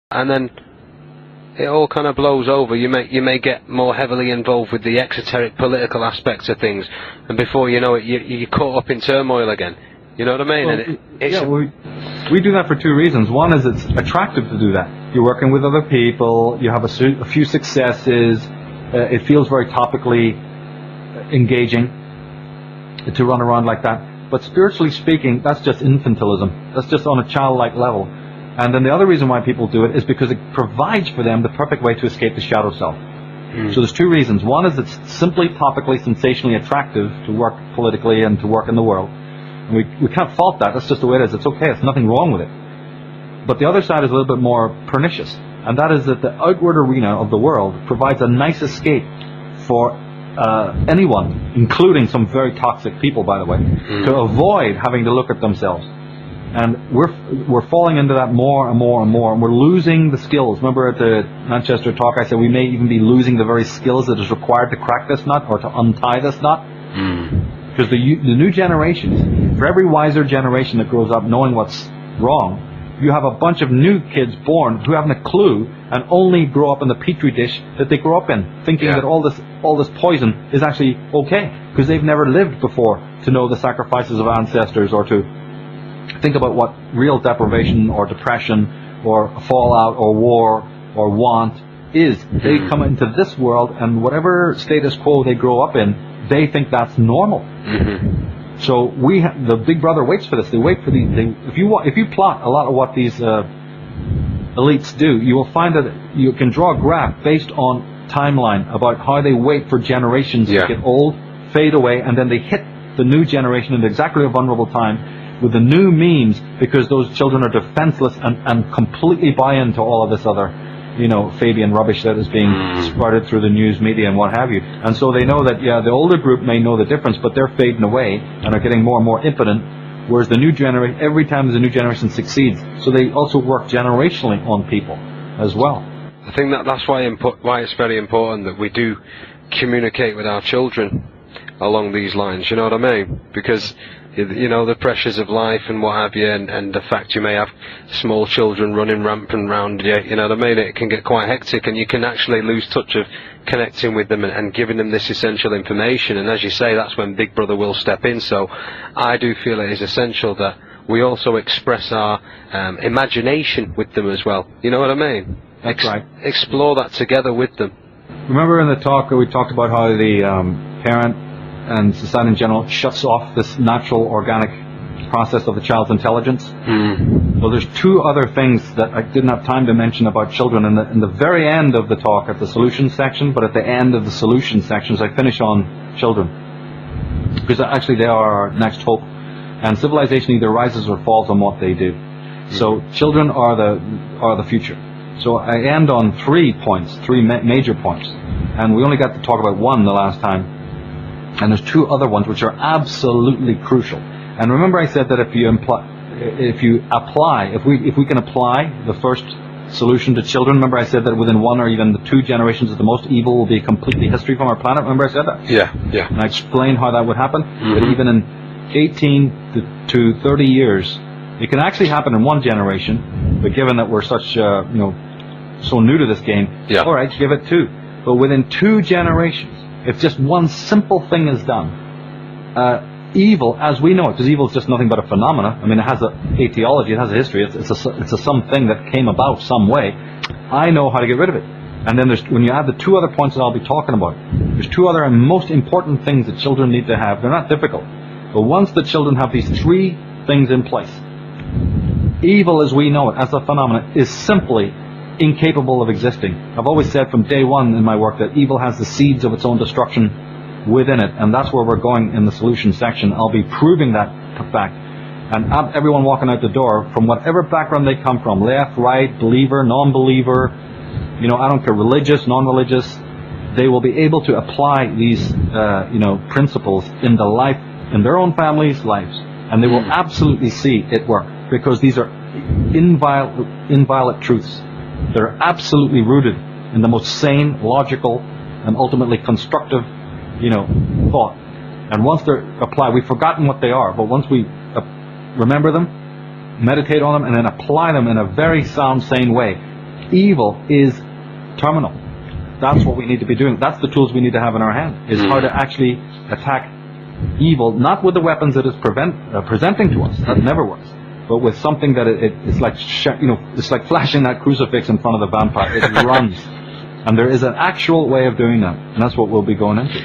and then it all kind of blows over. You may get more heavily involved with the exoteric political aspects of things, and before you know it, you're caught up in turmoil again. You know what I mean? Well, we do that for two reasons. One is it's attractive to do that. You're working with other people, you have a few successes, it feels very topically engaging to run around like that. But spiritually speaking, that's just infantilism. That's just on a childlike level. And then the other reason why people do it is because it provides for them the perfect way to escape the shadow self. So there's two reasons. One is it's simply topically, sensationally attractive to work politically and to work in the world. And we can't fault that. That's just the way it is. It's okay. There's nothing wrong with it. But the other side is a little bit more pernicious. And that is that the outward arena of the world provides a nice escape for anyone, including some very toxic people, by the way, to avoid having to look at themselves. And we're falling into that more and more and more, and we're losing the skills. Remember at the Manchester talk I said we may even be losing the very skills that is required to crack this nut or to untie this knot? Because the new generations, for every wiser generation that grows up knowing what's wrong, you have a bunch of new kids born who haven't a clue and only grow up in the petri dish that they grow up in, thinking that all this poison is actually okay, because they've never lived before to know the sacrifices of ancestors or to think about what real deprivation or depression or fallout or war or want is. They come into this world, and whatever status quo they grow up in, they think that's normal. So the Big Brother waits for this. They wait for if you plot a lot of what these elites do, you will find that you can draw a graph based on timeline about how they wait for generations to get old, fade away, and then they hit the new generation at exactly a vulnerable time with the new memes, because those children are defenseless and completely buy into all of this other, Fabian rubbish that is being sprouted through the news media and what have you. And so they know that, the older group may know the difference, but they're fading away and are getting more and more impotent, whereas the new generation, every time the new generation succeeds, so they also work generationally on people as well. I think that's why it's very important that we do communicate with our children along these lines, you know what I mean? Because the pressures of life and what have you, and the fact you may have small children running rampant around you, you know what I mean? It can get quite hectic, and you can actually lose touch of connecting with them and giving them this essential information. And as you say, that's when Big Brother will step in. So I do feel it is essential that we also express our imagination with them as well. You know what I mean? That's right. Explore that together with them. Remember in the talk we talked about how the parent and society in general shuts off this natural, organic process of the child's intelligence? Well, there's two other things that I didn't have time to mention about children. In the very end of the talk, at the solution section, but at the end of the solution sections, I finish on children. Because actually they are our next hope. And civilization either rises or falls on what they do. So children are the future. So I end on 3 points, three major points. And we only got to talk about one the last time. And there's 2 other ones which are absolutely crucial. And remember I said that if we can apply the first solution to children, remember I said that within 1 or even 2 generations that the most evil will be completely history from our planet? Remember I said that? Yeah. And I explained how that would happen. That even in 18 to 30 years, it can actually happen in 1 generation, but given that we're such, so new to this game, all right, give it 2. But within 2 generations, if just one simple thing is done, evil, as we know it, because evil is just nothing but a phenomena. I mean, it has an etiology, it has a history, it's a something that came about some way. I know how to get rid of it. And then when you add the 2 other points that I'll be talking about, there's 2 other and most important things that children need to have. They're not difficult. But once the children have these 3 things in place, evil as we know it, as a phenomenon, is simply incapable of existing. I've always said from day one in my work that evil has the seeds of its own destruction within it, and that's where we're going in the solution section. I'll be proving that fact. And everyone walking out the door, from whatever background they come from, left, right, believer, non-believer, I don't care, religious, non-religious, they will be able to apply these, principles in their own families' lives, and they will absolutely see it work, because these are inviolate truths. They're absolutely rooted in the most sane, logical, and ultimately constructive, thought. And once they're applied, we've forgotten what they are, but once we remember them, meditate on them, and then apply them in a very sound, sane way, evil is terminal. That's what we need to be doing. That's the tools we need to have in our hand, is how to actually attack evil, not with the weapons that it's presenting to us. That never works. But with something that it's like, it's like flashing that crucifix in front of the vampire. It runs. And there is an actual way of doing that. And that's what we'll be going into.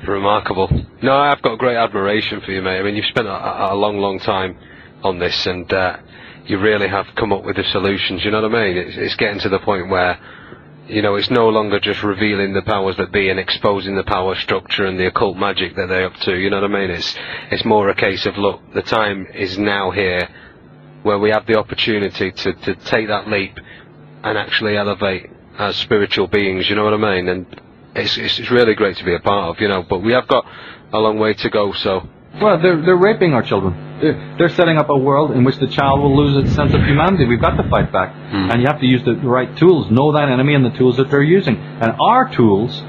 Remarkable. No, I've got great admiration for you, mate. I mean, you've spent a long, long time on this, and you really have come up with the solutions, you know what I mean? It's getting to the point where, it's no longer just revealing the powers that be and exposing the power structure and the occult magic that they're up to, you know what I mean? It's more a case of, look, the time is now here where we have the opportunity to take that leap and actually elevate as spiritual beings, you know what I mean? And it's really great to be a part of, but we have got a long way to go, so... Well, they're raping our children. They're setting up a world in which the child will lose its sense of humanity. We've got to fight back. And you have to use the right tools. Know thine enemy and the tools that they're using. And our tools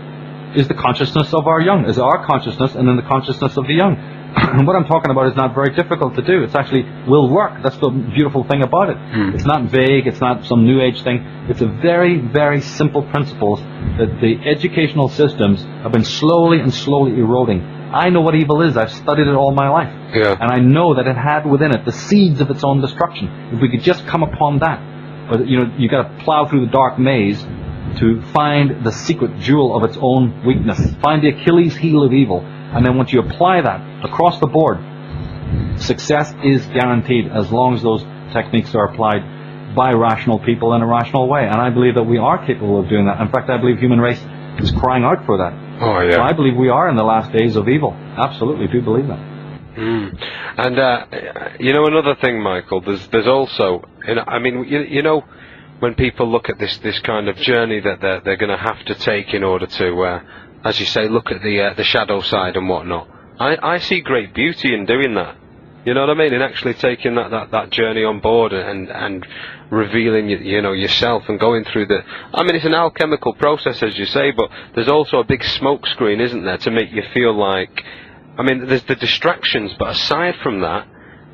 is the consciousness of our young, is our consciousness and then the consciousness of the young. And what I'm talking about is not very difficult to do. It's actually will work. That's the beautiful thing about it. It's not vague. It's not some new age thing. It's a very, very simple principles that the educational systems have been slowly and slowly eroding. I know what evil is. I've studied it all my life. Yeah. And I know that it had within it the seeds of its own destruction. If we could just come upon that. But, you got to plow through the dark maze to find the secret jewel of its own weakness. Find the Achilles heel of evil. And then once you apply that across the board, success is guaranteed as long as those techniques are applied by rational people in a rational way. And I believe that we are capable of doing that. In fact, I believe human race is crying out for that. Oh, yeah. So I believe we are in the last days of evil. Absolutely do believe that. And, another thing, Michael, there's also, when people look at this kind of journey that they're going to have to take in order to, as you say, look at the shadow side and whatnot, I see great beauty in doing that. You know what I mean? In actually taking that journey on board and revealing, yourself and going through it's an alchemical process, as you say, but there's also a big smoke screen, isn't there, to make you feel like, there's the distractions, but aside from that,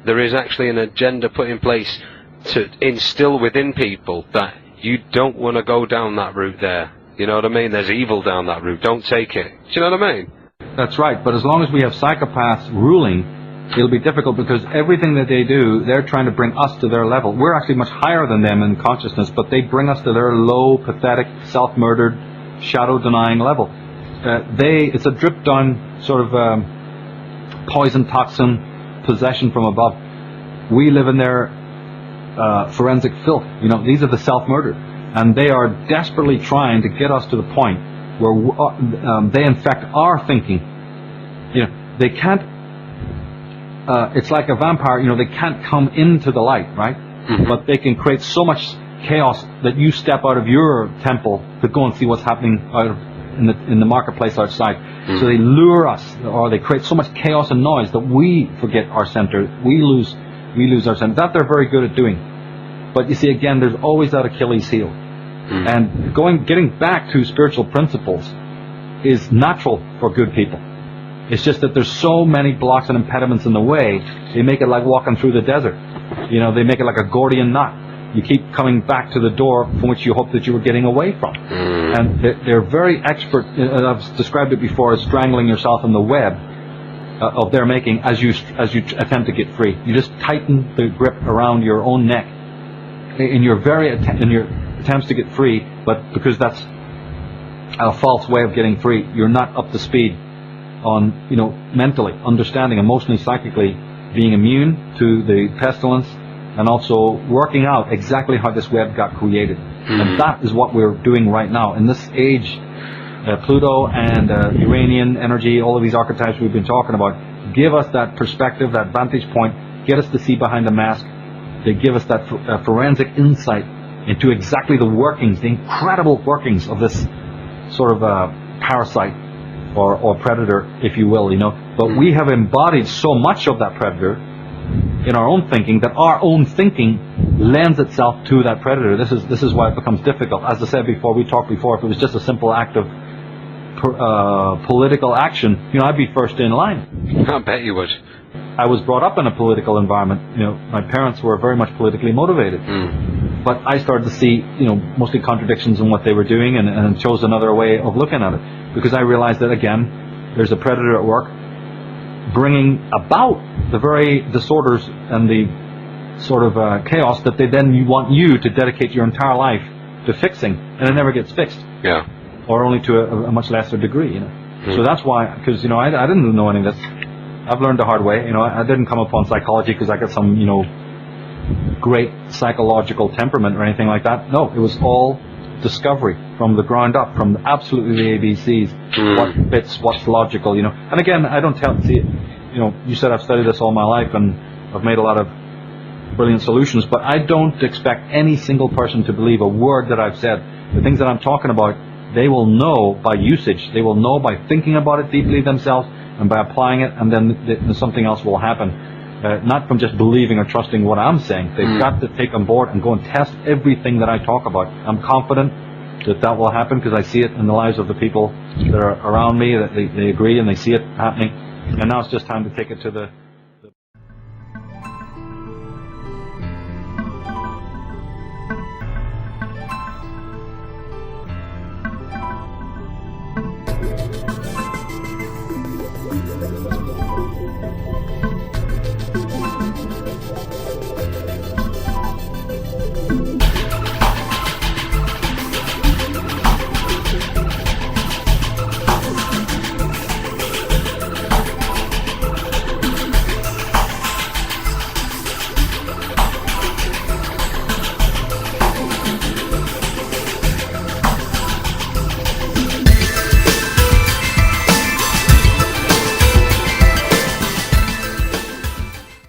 there is actually an agenda put in place to instill within people that you don't want to go down that route there. You know what I mean? There's evil down that route. Don't take it. Do you know what I mean? That's right. But as long as we have psychopaths ruling, it'll be difficult because everything that they do, they're trying to bring us to their level. We're actually much higher than them in consciousness, but they bring us to their low, pathetic, self-murdered, shadow-denying level. It's a drip-down sort of poison, toxin, possession from above. We live in their forensic filth. These are the self-murdered. And they are desperately trying to get us to the point where they infect our thinking. They can't, it's like a vampire, they can't come into the light, right? But they can create so much chaos that you step out of your temple to go and see what's happening in the marketplace outside. So they lure us, or they create so much chaos and noise that we forget our center. We lose our center. That they're very good at doing. But you see, again, there's always that Achilles heel. And getting back to spiritual principles is natural for good people. It's just that there's so many blocks and impediments in the way, they make it like walking through the desert. They make it like a Gordian knot. You keep coming back to the door from which you hoped that you were getting away from. And they're very expert, I've described it before as strangling yourself in the web of their making as you attempt to get free. You just tighten the grip around your own neck in your attempts to get free, but because that's a false way of getting free, you're not up to speed on, mentally, understanding, emotionally, psychically, being immune to the pestilence, and also working out exactly how this web got created. And that is what we're doing right now. In this age, Pluto and Uranian energy, all of these archetypes we've been talking about, give us that perspective, that vantage point, get us to see behind the mask. They give us that forensic insight into exactly the workings, the incredible workings of this sort of parasite or predator, if you will, But we have embodied so much of that predator in our own thinking that our own thinking lends itself to that predator. This is why it becomes difficult. As I said before, we talked before, if it was just a simple act of political action, I'd be first in line. I bet you would. I was brought up in a political environment. My parents were very much politically motivated. but I started to see, mostly contradictions in what they were doing, and chose another way of looking at it, because I realized that, again, there's a predator at work bringing about the very disorders and the sort of chaos that they then want you to dedicate your entire life to fixing, and it never gets fixed. Yeah. Or only to a much lesser degree, So that's why, because, I didn't know any of this. I've learned the hard way. I didn't come upon psychology because I got some, great psychological temperament or anything like that. No, it was all discovery from the ground up, from absolutely the ABCs, what fits, what's logical, And again, I don't see it, you said I've studied this all my life and I've made a lot of brilliant solutions, but I don't expect any single person to believe a word that I've said. The things that I'm talking about, they will know by usage. They will know by thinking about it deeply themselves and by applying it, and then something else will happen. Not from just believing or trusting what I'm saying. They've got to take on board and go and test everything that I talk about. I'm confident that will happen because I see it in the lives of the people that are around me, that they agree and they see it happening. And now it's just time to take it to the